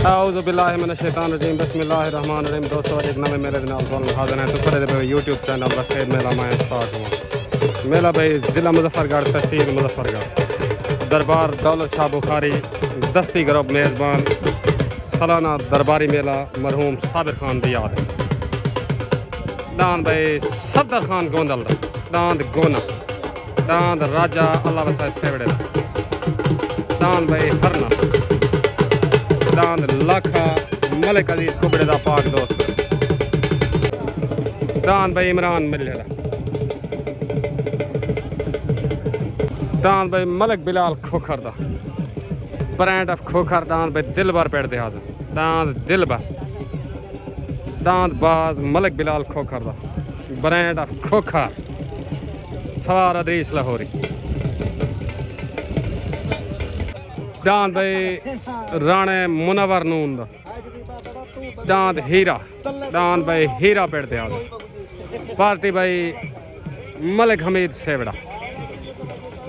औज़ुबिल्लाहिमिनश्शैतानिर्रजीम बिस्मिल्लाहिर्रहमानिर्रहीम। दोस्तों एक नवे मेले के नाल तुहानू हाज़िर हैं। तुसां दे यूट्यूब चैनल वसीद मेला माया स्टार्ट हुआ मेला भाई ज़िला मुज़फ़्फ़रगढ़ तहसील मुज़फ़्फ़रगढ़ दरबार दौलत शाह बुखारी दस्ती ग्रुप मेज़बान सालाना दरबारी मेला मरहूम साबिर खान की याद है। दांद भाई सफदर खान गोंदल दांद गोना दांद राजा अल्लाह वसाए सेवड़े दांद भाई हरना दांद लाखा मलिक अजीज कुबड़े दा पाक दोस्त दांद भाई इमरान मिले दांद भाई मलिक बिलाल खोखर दा ब्रांड ऑफ खोखर दांद भाई दिलबर पेड़ दे हाज़ दांद दिलबर दांद बाज मलिक बिलाल खोखर दा ब्रांड ऑफ खोखर सवार अदरीस लाहौरी दांद भाई राणे मुनवर नून दा दांद हीरा दांद भाई हीरा पेड़ दे हाज़ पार्टी भाई मलिक हमीद सेवड़ा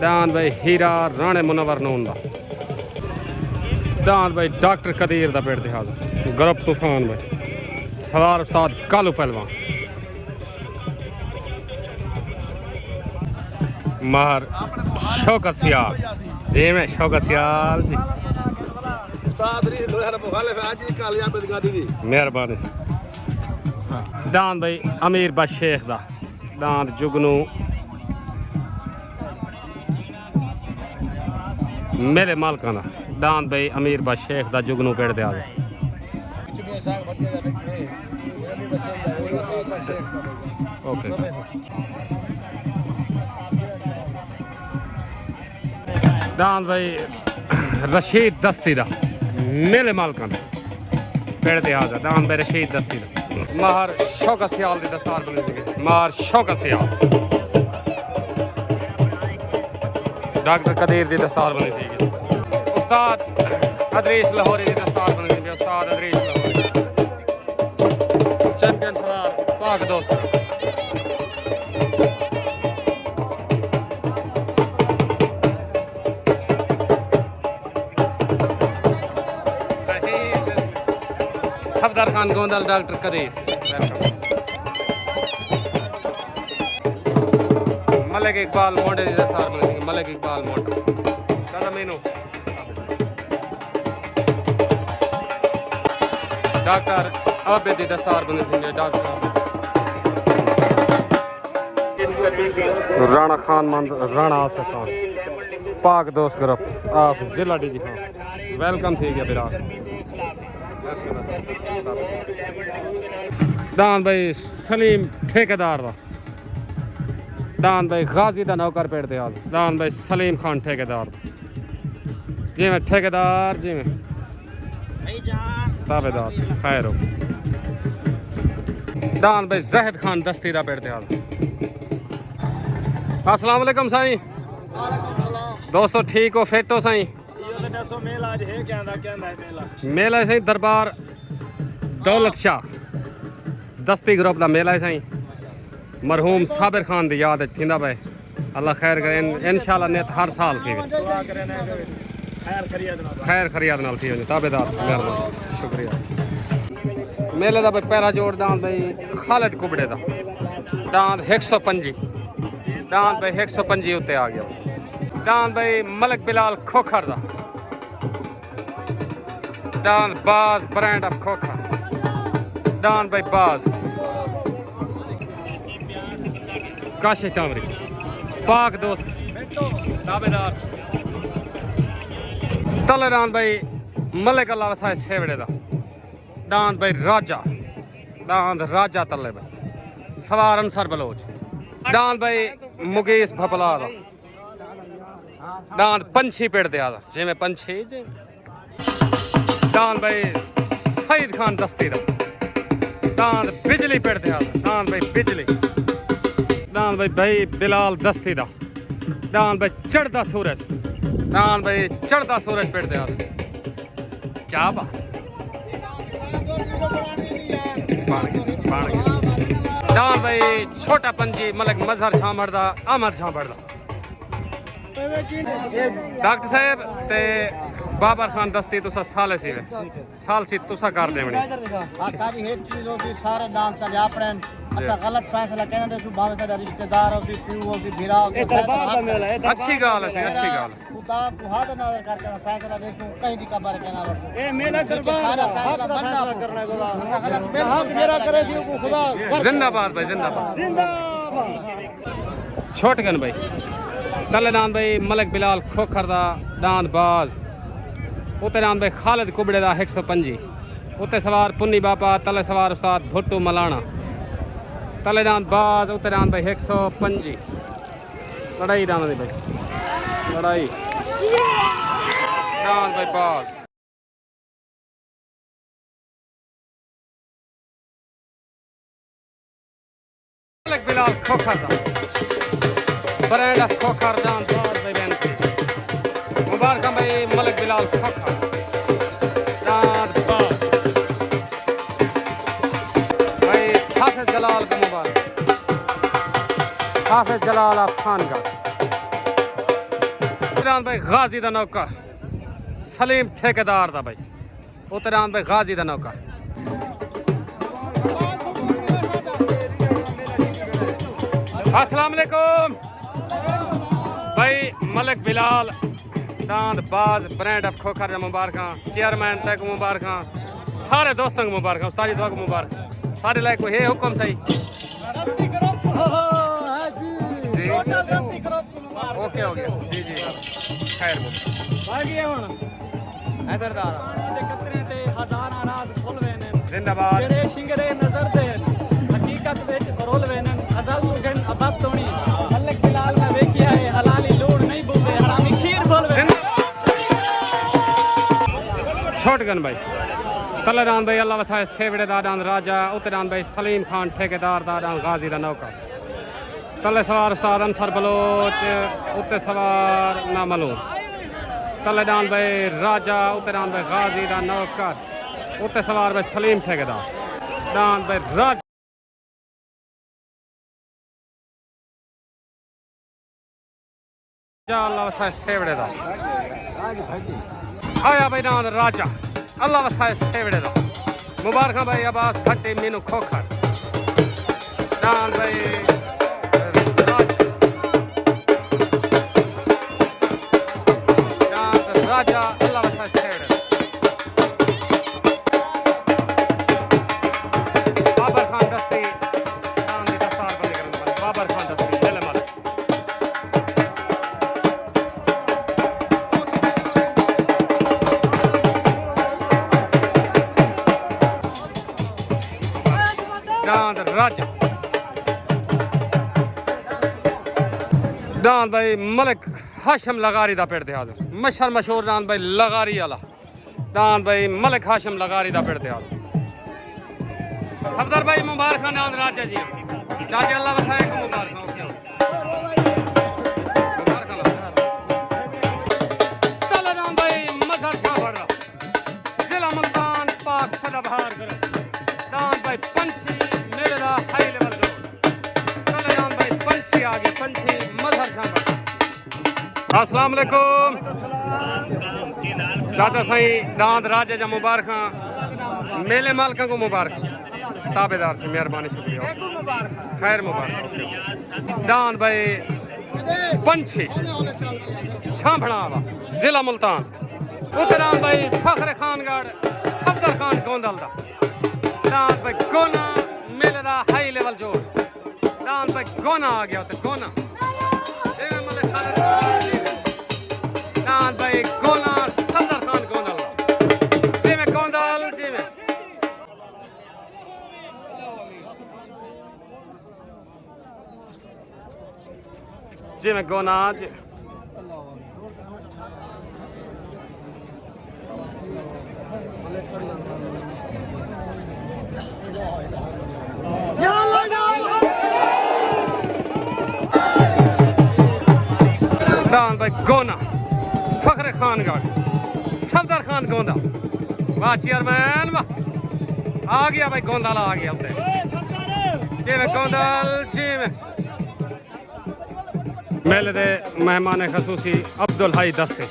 दांद भाई हीरा राणे मुनवर नून दा दांद भाई डॉक्टर कदीर दा पेड़ दे हाज़ ग्रुप तूफान भाई सवार उस्ताद कालू पहलवान मार शौकत सियाल जी में शौकत सियाल जी मेहरबानी से दांद भाई अमीर बा शेख दा दांद जुगनू मेरे मालका दा दांद भाई अमीर बा शेख दा जुगनू पेड़ दे आगे ओके दांद भाई रशीद दस्ती दा मेले मालकान पेड़ दे हाज़र दांद भाई रशीद दस्ती दा मार शौकत सियाल दी दस्तार बनी थी मार शौकत सियाल डॉक्टर कदीर दी दस्तार बनी थी उस्ताद अदरीस लाहौरी दी दस्तार बनी थी उस्ताद अदरीस लाहौरी चैंपियन सवार पाक दोस्त सफदर खान गोंदल डॉक्टर कदीर मलिक इकबाल मोटे की दस्तार बनी मलिक इकबाल मोटा चलो मीनू डॉक्टर आबिद की दस्तार बनी थी डॉक्टर राणा खान मंद राणा आसिफ खान पाक दोस्त ग्रुप आप जिला डी जी खान वेलकम थी गया बिराक दान भाई सलीम ठेकेदार दा दान भाई गाजी दा नौकर पेड़ दे आज दान भाई सलीम खान ठेकेदार जी में ठेकेदार जी में ताबेदार खैर हो दान भाई जहद खान दस्ती दा पेड़ दे आज अस्सलाम वालेकुम साईं दोस्तों ठीक हो फिट हो साईं मेला है साईं दरबार दौलत शाह दस्ती ग्रुप का मेला है साईं मरहूम साबिर खान की याद थींदा भाई अल्लाह खैर करे इंशाल्लाह नेत हर साल थी खैर खरियाद नाल थी वञे ताबेदार मेहरबानी शुक्रिया मेले का भाई पहला जोड़ दांद भाई खालिद कुबड़े का दांद 125 दांद भाई 125 उत्ते आ गया दांद भाई मलिक बिलाल खोखर का दांद बाज ब्रांड ऑफ खोखर दांद भाई बाज काशी टामरी पाक दोस्त दावेदार तले दांद भाई मलिक अल्लाह वसाए सेवड़े दा दांद भाई राजा तले भाई सवार अंसर बलोच दांद भाई मुगेश भपला दा दांद पंछी पेड़ दे आदा जिमें पंछी जी दांद भाई सईद खान दस्ती दा दांद बिजली पेड़ दे आदा दांद भाई बिजली दांद भाई बिलाल दस्ती दा दांद भाई चढ़दा सूरज दांद भाई चढ़दा सूरज पेड़ दे आदा क्या बात दांद भाई छोटा पंजी मलिक मजहर झांबड़ दा अहमद झांबड़ दा डॉक्टर साहब ते बाबर खान दस्ती तुसा साल सी साल सी तुसा कर देवणी सारी एक चीज होती सारे नाम चले अपने अच्छा गलत फैसला कहने दे सुभावे साडा रिश्तेदार होती प्यू होती भिरा होती दरबार दा मेला है अच्छी गाल है अच्छी गाल खुदा को हाथ नजर करके फैसला देसू कहीं दी कबर कहना वर्षो ए मेला दरबार दा हक दा फैसला करना गोदा गलत हक मेरा करे सी को खुदा जिंदाबाद भाई जिंदाबाद जिंदाबाद छोटगन भाई तले दान भाई मलिक बिलाल खोखर दा दांद बाज उते दान भाई खालिद कुबड़े दा 125 उते सवार पुन्नी बापा तले सवार उस्ताद भुट्टू मलाना तले दान बाज उते दान भाई 125 लड़ाई दान दी भाई लड़ाई दान भाई बाज मलिक बिलाल खोखर दा ब्रांड ऑफ खोखर दान बाज भाई बेनती मुबारक भाई मलिक बिलाल खोखर दान बाज भाई हाफिज जलाल का मुबारक हाफिज जलाल आप खान का उतरान भाई गाजी दा नौकर सलीम ठेकेदार दा भाई उतरान भाई गाजी दा नौकर अस्सलाम वालेकुम भाई मलिक बिलाल दांद बाज brand of Khokhar Mubarak chairman तक मुबारक सारे दोस्तों को मुबारक उस्ताद दुआ को मुबारक सारे लायक को है हुक्म सही जी ओके हो गया जी जी खैर जिंदाबाद हकीकत विच रोल वेनन अजल तुगन अबब तोणी मलिक बिलाल में वेखिया है हलाली लूण नहीं बोले हरामी खीर बोलवे छोटगन भाई तलेदान भाई अल्लाह वसाए सेवड़े दादान राजा उतरान भाई सलीम खान ठेकेदार दादान गाजी दा नौकर तले सवार उस्ताद अंसर बलोच उते सवार ना मालूम तलेदान भाई राजा उतरान भाई गाजी दा नौकर उते सवार भाई सलीम ठेकेदार दान भाई राजा अल्लाह वसाए सेवड़े दा आया भाई दान राजा अल्लाह वसाए सेवड़े दा मुबारक भाई अब्बास भट्टी मीनू खोखर दान भाई राजा अल्लाह वसाए सेवड़े बाबर खान दस्ती दान दी दस्तार बंदी करन बाबर खान दस्ती ले माल दान राजा दान भाई मलिक हाशम लगारी दा पेड़ देहाद मशहूर दान भाई लगारी वाला दान भाई मलिक हाशम लगारी दा पेड़ देहाद सफदर भाई मुबारक दान राजा जी चाचा अल्लाह वसाए को मुबारक चलो दान भाई मजहर छाबड़ जिला मुल्तान पाक सदाबहार करो दान भाई पंछी मेरे दा हाई लेवल करो चलो दान भाई पंछी आ गए पंछी मजहर छाबड़ अस्सलाम वालेकुम चाचा साईं दांद राजा जा मुबारक मेले मालक को मुबारक ताबेदार से मेहरबानी शुक्रिया खैर मुबारक दांद भाई पंछी छांभड़ा जिला मुल्तान उतरान भाई फखर खानगढ़ सफदर खान गोंदल दा दांद भाई गोना मेले दा हाई लेवल जोड़ दांद भाई गोना आ गया गोना दांद भाई गोना सफदर खान गोंदल जी में गोंदल जी में जी में गोना जी दांद भाई गोना फखर खानगढ़ सफदर खान गोंदा वाह चेयरमैन वाह आ गया भाई गोंदल आ गया उधर जी में गोंदल जी में मेले दे मेहमान खसूसी अब्दुल हाई दस्ते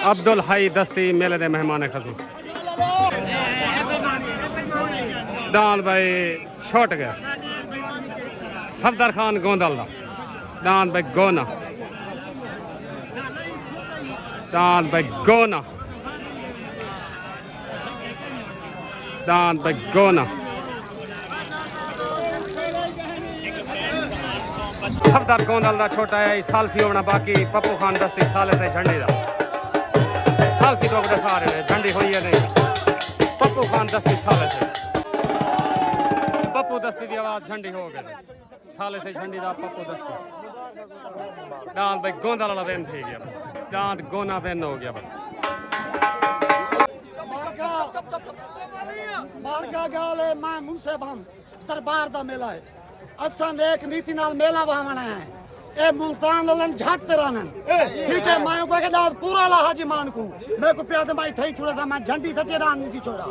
अब्दुल हाई दस्ती मेले दे मेहमान खसूस डाल भाई छोट गया सफदर खान गोंदल दा डाल भाई गोना डाल भाई गोना डाल भाई गोना सफदर गोंदल दा छोटा है सालसी होना बाकी पप्पू खान दस्ती साले से झंडी दा सालसी लोग दे सारे ने झंडी हुई है नहीं पप्पू खान दस्ती साले से पप्पू दस्ती की आवाज झंडी हो गई साले से झंडी दा पप्पू दस्ती डांद भाई गोंदल वाला वेन थी गया डांद गोना वेन हो गया मारका गाल है मैं मुनसे हम दरबार दा मेला है असा ने एक नीति नाल मेला वहावना है ए मुल्तान लन झट रानन ठीक है मैं को के दाद पूरा ला हाजी मान को मैं को प्याद भाई थई छोड़ा था मैं झंडी थटे रान नहीं सी छोड़ा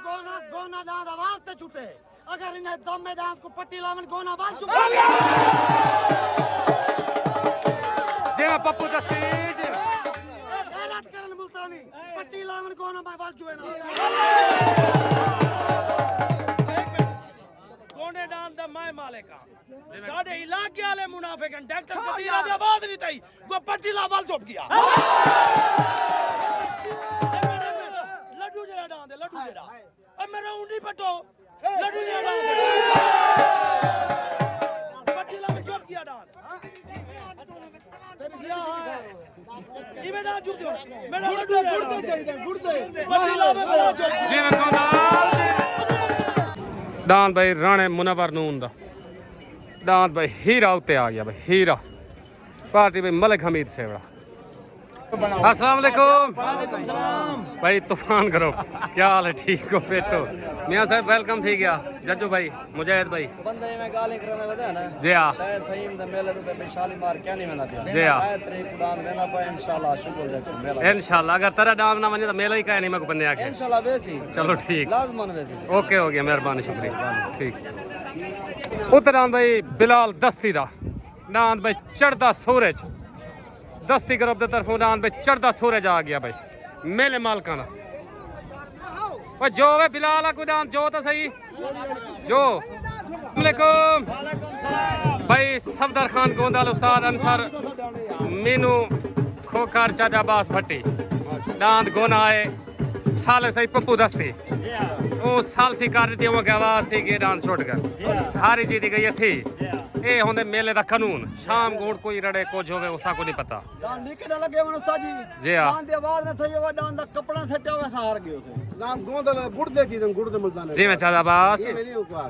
गोना गोना दाद आवाज से छूटे अगर इन्हें दम में दाद को पट्टी लावन गोना आवाज चुप जे पप्पू दस्ती जे गलत करन मुल्तानी पट्टी लावन गोना आवाज जुए ना कोने डांस दा मैं मालिका साडे इलाके वाले मुनाफिक डॉक्टर कदीर दी आवाज नहीं थई वो पट्टी लावाल चुप गया लड्डू जरा डांस दे लड्डू जरा अब मेरा उंडी पटो लड्डू जरा डांस पट्टी लावाल चुप गया डांस इमे डांस चुप दो मेरा लड्डू गुड़ते पट्टी लावाल चुप जीवन गोंदल डांद भाई राणे मुनवर नून दा डांद भाई हीरा उत्ते आ गया भाई हीरा पार्टी भाई मलिक हमीद सेवड़ा अस्सलाम वालेकुम भाई तूफान करो क्या हाल है ठीक हो पेटो मियां साहब वेलकम थी गया जज्जू भाई मुजाहिद भाई बंदे में गाली करने वदा ना जी हां शायद थईम द मेले तो बेशाली मार क्या नहीं वेंदा पिया जी हां तरीक कुरान वेंदा पा इंशाल्लाह शुक्र देखो मेला इंशाल्लाह अगर तेरा डांस ना वने तो मेला ही कहे नहीं मैं को बंदे आके इंशाल्लाह वेसी चलो ठीक लाजमन वेसी ओके हो गया मेहरबानी शुक्रिया ठीक उतरान भाई बिलाल दस्ती दा डांद भाई चढ़दा सूरज दस्ती ग्रुप के तरफों डांद भाई चढ़दा सूरज आ गया भाई मेले मालका ना जो वे बिलाल को डांस जो तो सही जो वालेकुम भाई सफदर खान गोंदल उस्ताद अंसर मीनू खोकर चाचा बास भट्टी डांद गोना आए साले सही पप्पू दस्ती वो साल सी कर दी वो आवाज थी कि डांस छोड़ कर हारी जीती गई थी ए होंदे मेले दा कानून शाम गोड़ कोई रड़े कुछ होवे उसा को नहीं पता दान निकल लगे मन उस्ताद जी जी हां दान दी आवाज न सही होवे दान दा कपड़ा सेटा होवे सार गयो से नाम गोंदल गुड़दे की गुड़ दे मुल्तान जी मैं चाचा बास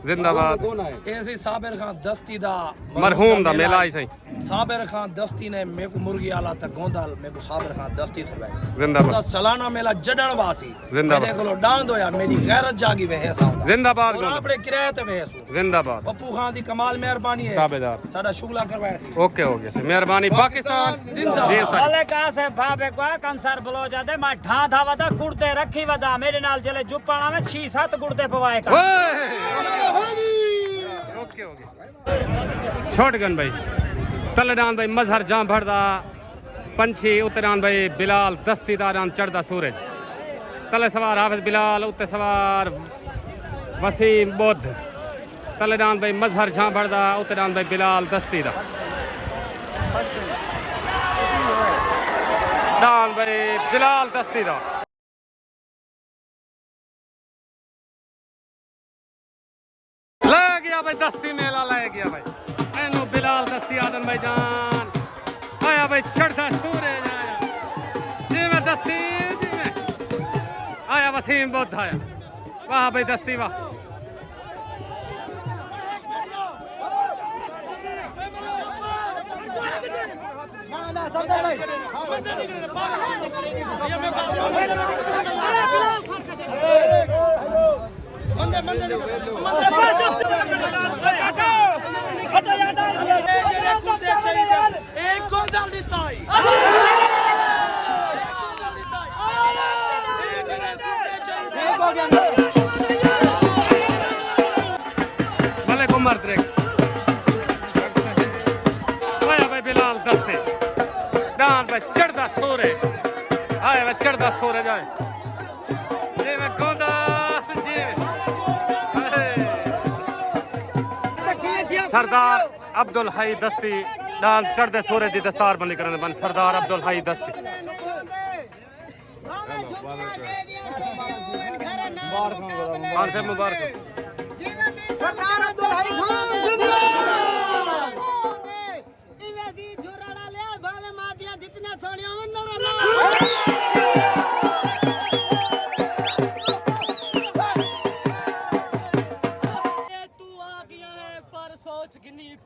जिंदाबाद ऐसी साबिर खान दस्ती दा मरहूम दा मेला ही सही साबिर खान दस्ती ने मेरे को मुर्गी आला तक गोंदल मेरे को साबिर खान दस्ती से भाई जिंदाबाद सालाना मेला जडन वासी जिंदाबाद मेरे को डांद होया मेरी गैरत जागी वे है साहब जिंदाबाद और आपने किराए ते वे जिंदाबाद पप्पू खान दी कमाल मेहरबानी है ताबेदार साडा शुगला करवाया सी ओके हो गया मेहरबानी पाकिस्तान जिंदाबाद जी सर वाले का से भाबे को कंसर बलो जादे मैं ढा धा वदा कुड़ते रखी वदा मेरे नाल चले जुपाना में 6-7 गुड़ते पवाए का ओके हो गया छोट गन भाई तलडान भाई मजहर जाम भरदा पंछी उतरान भाई बिलाल दस्तीदारान चढ़दा सूरज तले सवार हाफिज बिलाल उत्ते सवार वसीम बुद्ध तलेडान भाई मजहर झां भरदा उतरान भाई बिलाल दस्तीदा डान भाई बिलाल दस्तीदा ले गया भाई दस्ती मेला ले गया भाई एनो बिलाल दस्ती आदम भाई जान आया भाई चढ़ता सूरज आया जी में दस्ती जी में आया वसीम बुद्ध आया वाह भाई दस्ती वाह एक गोंदल निताई मलिक उमर ट्रेक आया भाई बिलाल दस्ते सूरज हाय वे चढ़दा सूरज आए जी मैं गोंदा जी सरदार अब्दुल हई दस्ती डाल चढ़दे सूरज की दस्तार बंदी करने बन सरदार अब्दुल हई दस्ती खान साहब मुबारक सरदार अब्दुल हई खान जितने सोनिया में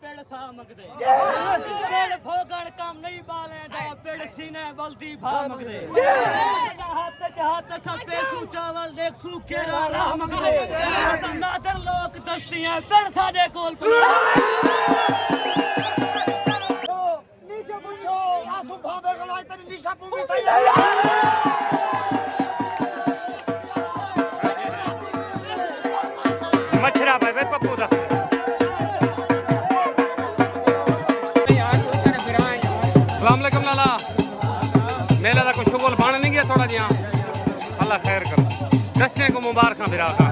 पेड़ सामक दे पेड़ भोगण काम नहीं बाले दा पेड़ सीने बल्दी भामक दे हाथ सब पे चावल देख सूखे रामक दे नादर लोक दस्तियां पेड़ साडे कोल पे निशा पूछो आसु भावे गलाई तेरी निशा पूमी तैयार मछरा भाई वे पप्पू दस अस्सलामुअलैकुम लाला मेला का कुछ शुगल बन नहीं गया थोड़ा जिहा अल्लाह खैर करो दस्ते को मुबारक बिरा का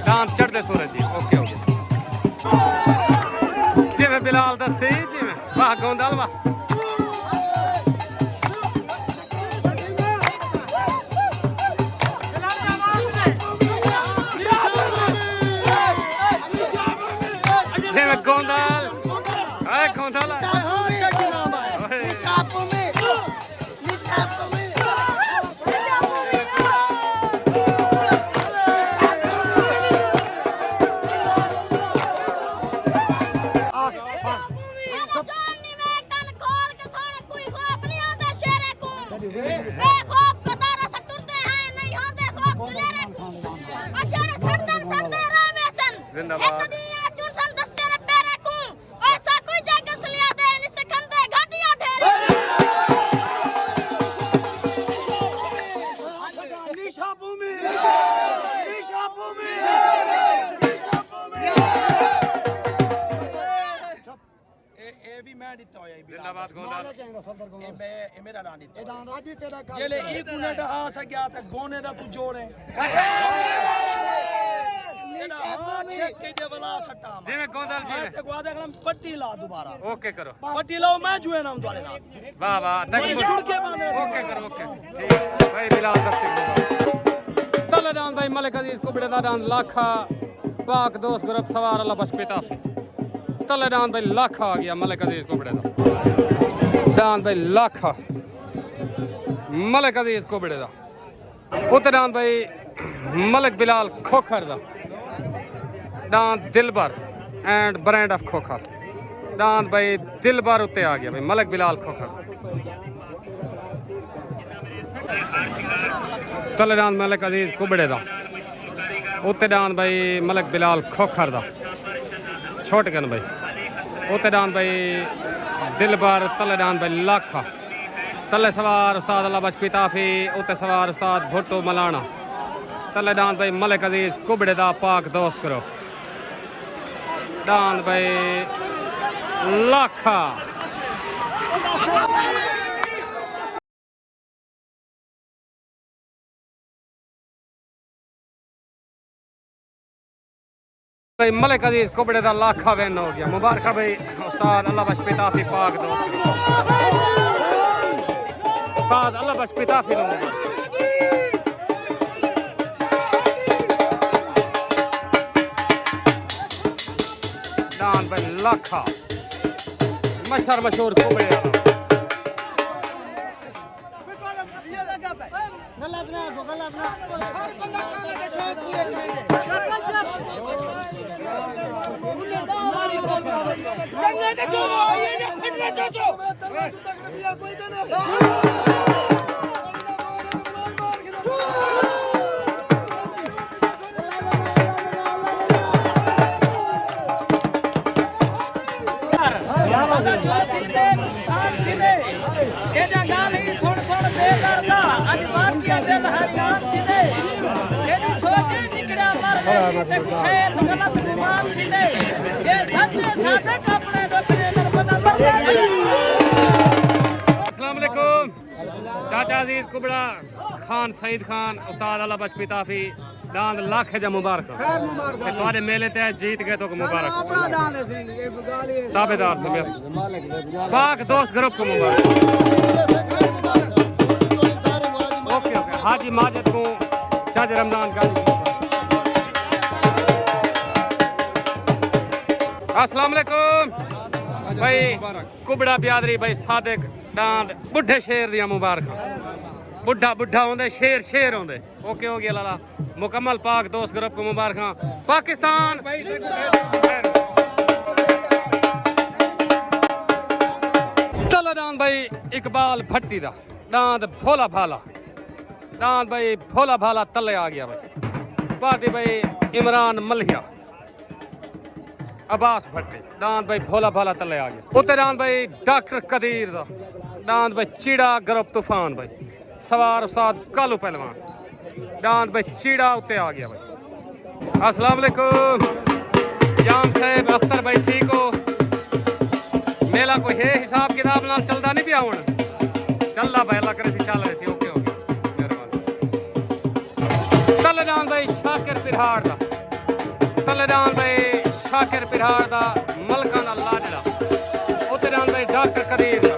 दांत चढ़ते सूरज जी ओके ओके जी मैं बिलाल दस्ते जी मैं वाह गोंदाल वाह जी मैं गोंदाल अरे गोंदाल गोने दा तू जोड़े जी मैं गोंदाल जी पट्टी ला दोबारा ओके करो पट्टी लाओ मैं जुए नाम तुम्हारे नाम वाह वाह ओके करो ओके ठीक भाई बिलाल दस्ते तले डांस भाई मलिक अजीज कुबड़े दा डांस लाखा पाक दोस्त ग्रुप सवार अल्लाह बस पिता तले डांस भाई लाखा आ गया मलिक अजीज कुबड़े दा डांस भाई लाखा मलिक अजीज कुबड़े दा उते डांस भाई मलिक बिलाल खोखर दा dance Dilbar and brand of Khokhar dance भाई दिलबर उते आ गया भाई मलिक बिलाल खोखर तले डांस मलिक अजीज कुबड़े दा उते डांस भाई मलिक बिलाल खोखर दा छोट गन भाई उते डांस भाई दिलबर तले डांस भाई लाखा तले सवार उस्ताद अल्लाह बख्श पिताफी उते सवार उस्ताद भुट्टो मलाना तले डांस भाई मलिक अजीज कुबड़े दा पाक दोस्त करो डांस भाई लाखा भाई मलिक अजीज कुबड़े दा लाखा वैन हो गया मुबारक भाई उस्ताद अल्लाह बख्श पिताफी पाक दोस्त करो उस्ताद अल्लाह बख्श पिताफी लो डांस भाई लाखा मशहूर मशहूर कुबड़े वाला अजीज कुबड़ा खान सईद खान उस्ताद अला बख्श पिताफी दांद लाख जा मुबारक तुम्हारे मेले ते जीत गए तो मुबारक ताबेदार से पाक दोस्त ग्रुप को मुबारक ओके ओके हाजी माजिद को चाच रमजान का अस्सलाम वालेकुम भाई कुबड़ा बियादरी भाई सादिक दांद बुढ़े शेर दिया मुबारक बुढ़ा बुढ़ा होंदे शेर शेर होंदे ओके हो गया लाला मुकम्मल पाक दोस्त ग्रुप को मुबारक पाकिस्तान चलो दांद भाई इकबाल भट्टी दा दांद भोला भाला दांद भाई भोला भाला तले आ गया भाई पार्टी भाई इमरान मलिया अब्बास भट्टी दांद भाई भोला भाला तले आ गया उते दांद भाई डॉक्टर कदीर दा दांद भाई चीड़ा ग्रुप तूफान भाई सवार उस्ताद कालू पहलवान दांद भाई चीड़ा उते आ गया भाई अस्सलाम वालेकुम जाम साहब अख्तर भाई ठीक हो मेला कोई है हिसाब किताब नाल चलदा नहीं पिया हुण चलदा भाई अल्लाह करे सी चल रहे सी ओके हो गया मेहरबानी तले दांद भाई शाकिर पिरहाड़ दा तले दांद भाई शाकिर पिरहाड़ दा मलका दा लाडला उते दांद भाई डॉक्टर कदीर दा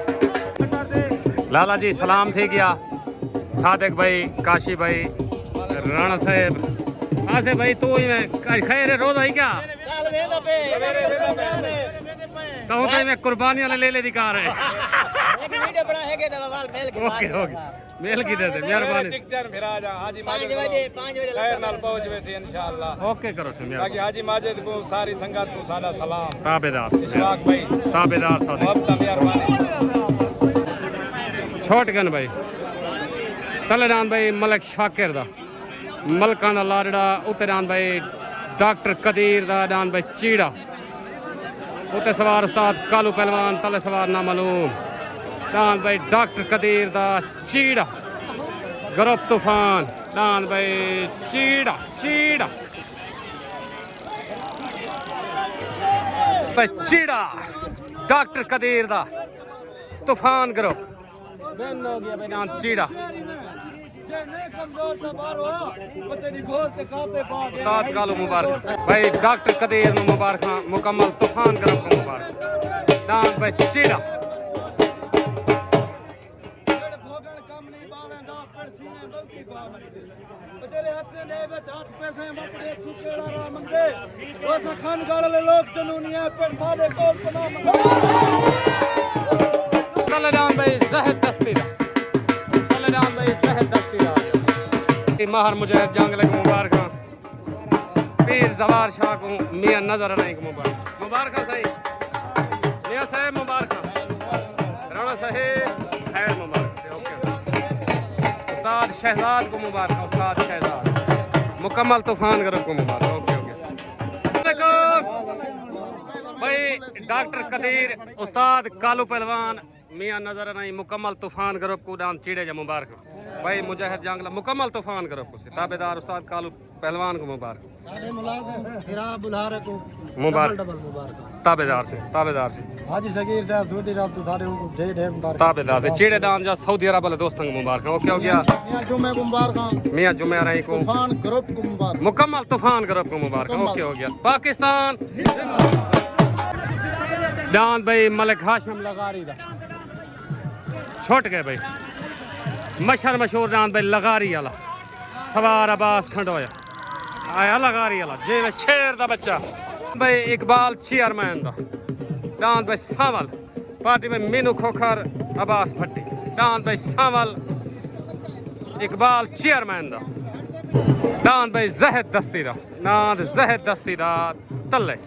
लाला जी सलाम थी गया सादिक भाई काशी भाई राणा साहब आसे भाई तू ही मैं खैर रोज आई क्या तो मैं कुर्बानियां ले ले दिखा रहे ओके ओके मेल की दे मेहरबानी टिकटर फिर आ जा हाजी माजिद खैर नाल पहुंच वैसे इंशाअल्लाह ओके करो से मेहरबानी बाकी हाजी माजिद को सारी संगत को सादा सलाम ताबेदार इशराक भाई ताबेदार सादिक बहुत मेहरबानी छोटगन भाई तलेदान भाई मलक शाकिर दा मलका दा लाडड़ा उते दान भाई डॉक्टर कदीर दा दान भाई चीड़ा उते सवार उस्ताद कालू पहलवान तले सवार ना मालूम दान भाई डॉक्टर कदीर दा चीड़ा ग्रुप तूफान दान भाई चीड़ा चीड़ा भाई चीड़ा डॉक्टर कदीर दा तूफान ग्रुप दिन हो गया भाई नाम चीड़ा उस्ताद कालू मुबारक भाई डॉक्टर कदीर नु मुबारक मुकम्मल तूफान ग्रुप को मुबारक नाम भाई चीड़ा भाई जहद दस्ती भाई जहद दस्ती महर मुजाहिद जंगले को मुबारक पीर जवार शाह को मियां नजर नहीं को मुबारक मुबारक सही मियां साहब मुबारक राणा साहब खैर मुबारक ओके उस्ताद शहजाद को मुबारक उस्ताद शहजाद मुकम्मल तूफान ग्रुप को मुबारक ओके ओके भाई डॉक्टर कदीर उस्ताद कालू पहलवान मियां नजर नहीं मुकम्मल तूफान ग्रुप को दान चीड़े जा मुबारक भाई मुजाहिद जंगला मुकम्मल तूफान ग्रुप को ताबेदार उस्ताद कालू पहलवान को मुबारक मुबारक ताबेदार से हाजी सगीर साहब सऊदी अरब तो सारे को ढेर ढेर मुबारक ताबेदार से चीड़े दान जा सऊदी अरब वाले दोस्तों को मुबारक ओके हो गया मियां जुमे को मुबारक मियां जुमे रही को तूफान ग्रुप को मुबारक मुकम्मल तूफान ग्रुप को मुबारक ओके हो गया पाकिस्तान दान भाई मलिक हाशिम लगारी दा छुट गए भाई मशहूर मशहूर दान भाई लगारी वाला सवार अब्बास खंडोया आया लगारी वाला जे में शेर दा बच्चा भाई इकबाल चेयरमैन दा दान भाई सावल पार्टी में मीनू खोखर अब्बास भट्टी दान भाई सावल इकबाल चेयरमैन दा दान भाई जहद दस्ती दा नाद जहद दस्ती दा तले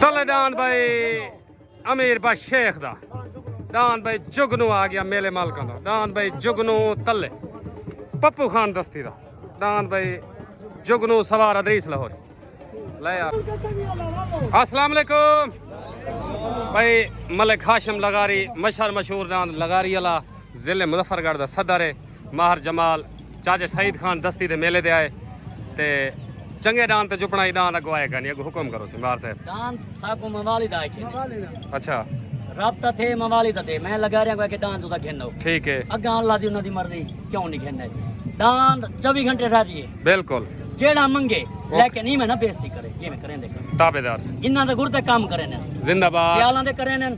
तले दान भाई अमीर भाई शेख दा दान भाई जुगनू आ गया मेले मालका दा दान भाई जुगनू तले पप्पू खान दस्ती दा दान भाई जुगनू सवार अदरीस लाहौर ले यार अस्सलाम वालेकुम भाई मलिक हाशिम लगारी मशहूर मशहूर दान लगारी वाला जिले मुजफ्फरगढ़ दा सदर है माहर जमाल चाचे सईद खान दस्ती दे मेले दे आए ते चंगे दान ते जुपना ही दान अगवाएगा नहीं अगो हुक्म करो सिमार साहब दान साको मवाली दा अच्छा राब्ता थे मवाली थे मैं लगा रहा कि दान तुदा खेनो ठीक है अगा अल्लाह दी उन्हां दी मर्जी क्यों नहीं खेना दान 24 घंटे रह रही है बिल्कुल जेड़ा मंगे लेकिन नहीं मैं ना बेइज्जती करे जिवें करें दे ताबेदार इन्हां दे गुरते काम करे ने जिंदाबाद सियालां दे करे ने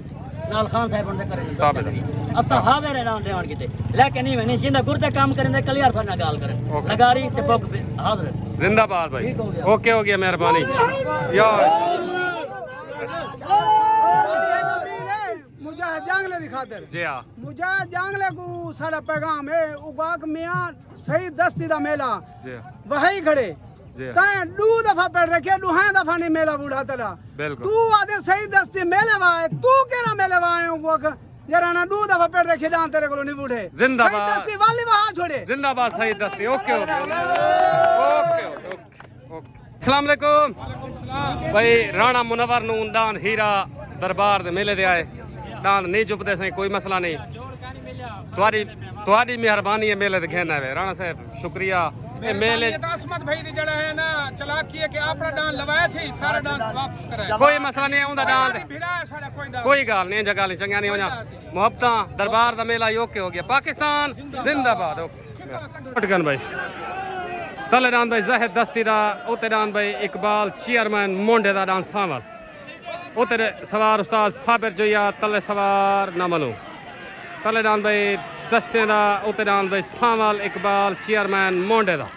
नाल खान साहब दे करे ने ताबेदार असा हाजिर है नाम देवन कीते लेकिन नहीं मैंने जिंदा गुरते काम करें दे कलियार सा ना गाल करें लगारी ते बुक हाजिर जिंदाबाद भाई ओके हो गया मेहरबानी यार मुजाहिद जंगले दी खातिर जी हाँ मुजाहिद जंगले को सारा पैगाम है उगाक मियां सही दस्ती दा मेला जी वही खड़े जी तैं दू दफा पेड़ रखे दुहा दफा नहीं मेला बूढ़ा तेरा बिल्कुल तू आदे सही दस्ती मेले वाए तू केरा मेले वाए उगाक जरा ना दू दफा पेड़ रखे दान तेरे को नहीं बूढ़े जिंदाबाद। सही दस्ती वाली वहां छोड़े जिंदाबाद सही दस्ती ओके ओके ओके ओके अस्सलाम वालेकुम भाई राणा मुनव्वर नूं दान हीरा दरबार दे मेले दे आए दान नहीं चुपदे सही कोई मसला नहीं तुहारी मेहरबानी है मेले दे खेना है राणा साहब शुक्रिया ये मेले असमत भाई दी जड़ा है ना चलाकी है कि आपरा डान लवाया सी सारा डान वापस कराया कोई मसला नहीं उंदा दान भिड़ा है सारा कोई डान कोई गल नहीं जगह नहीं चंगा नहीं हो जा मोहब्बत दरबार दा मेला ओके हो गया पाकिस्तान जिंदाबाद ओके पटकन भाई तले दान भाई जाहिद दस्ती दा उते दान भाई इकबाल चेयरमैन मोंडे दा दान सावल उते सवार उस्ताद साबिर जोया तले सवार ना मनु तले दान भाई दस्ते दा उते दान भाई सावल इकबाल चेयरमैन मोंडे दा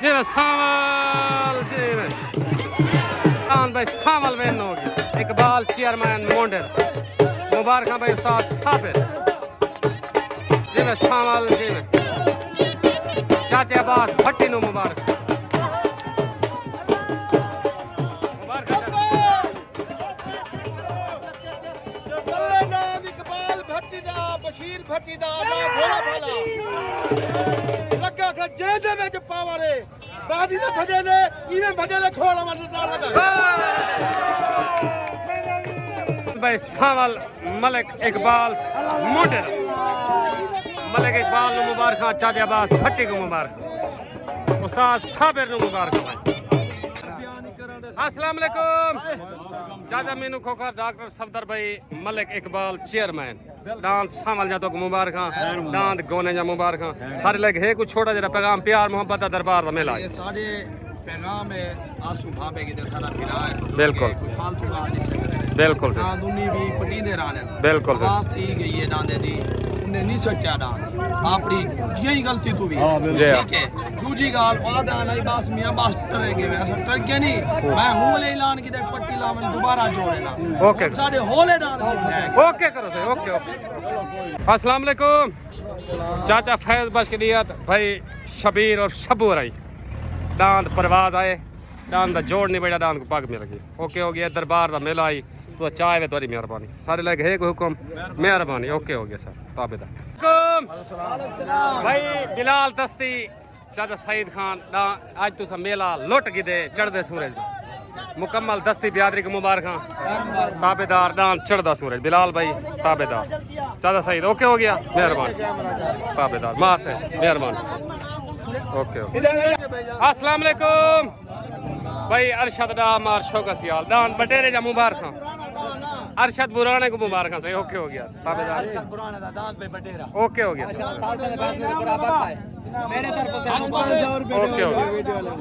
जी सावल जी दान भाई सावल वेन हो गया इकबाल चेयरमैन मोंडे दा मुबारक भाई उस्ताद साबिर जी सावल जी चाचा अब्बास भट्टी नु मुबारक इकबाल भट्टी दा बशीर भट्टी दा भोला भाला लगा के जेदे विच पावर है बादी दे भजे ने इवें भजे ले खोला मत लगा भाई सावल मलिक इकबाल मोंडे मलिक इकबाल नु मुबारक चाचा अब्बास भट्टी को मुबारक उस्ताद साबिर नु मुबारक अस्सलाम वालेकुम चाचा मीनू खोखर डॉक्टर सफदर भाई मलिक इकबाल चेयरमैन दांत सावल जा तो मुबारक दांत गोने जा मुबारक सारे लग है कुछ छोटा जरा पैगाम प्यार मोहब्बत दा दरबार दा मेला ये सारे पैगाम है आंसू भावे की ते सारा फिरा है बिल्कुल। कुछ फालतू गाल नहीं सकते बिल्कुल ना दुनी भी पटी दे राने बिल्कुल सर। आवाज थी गई है दांदे दी उन्हें नहीं सोचा दान अपनी यही गलती तू भी जी हाँ। ठीक है दूसरी गाल वादा नहीं बस मियां बस टरेगे वैसा कर के नहीं मैं हूं वाले ऐलान की ते पट्टी लावन दोबारा जोड़े ना ओके सारे होले दान ओके करो सर ओके ओके अस्सलाम वालेकुम चाचा फैज बशकरियत भाई शबीर और शबू राई दांत परवाज आए दांत दा जोड़ नहीं बैठा दांत को पग मिल गई ओके हो गया दरबार दा मेला आई तो चाय वे तुम्हारी मेहरबानी सारे लगे है कोई हुक्म मेहरबानी ओके हो गया सर ताबेदार भाई बिलाल दस्ती चाचा सईद खान आज तुसा मेला लुट गिदे चढ़दे सूरज मुकम्मल दस्ती बियादरी को मुबारक ताबेदार दान चढ़दा सूरज बिलाल भाई ताबेदार चाचा सईद ओके हो गया मेहरबानी ताबेदार मां से मेहरबानी ओके अस्सलाम वालेकुम भाई अरशद डा मार शौक सियाल दान बटेरे जा मुबारक अरशद बुराने को मुबारक सही ओके हो गया ताबेदार पुराने दा दांत पे बटेरा ओके हो गया मेरे तरफ से ओके हो गया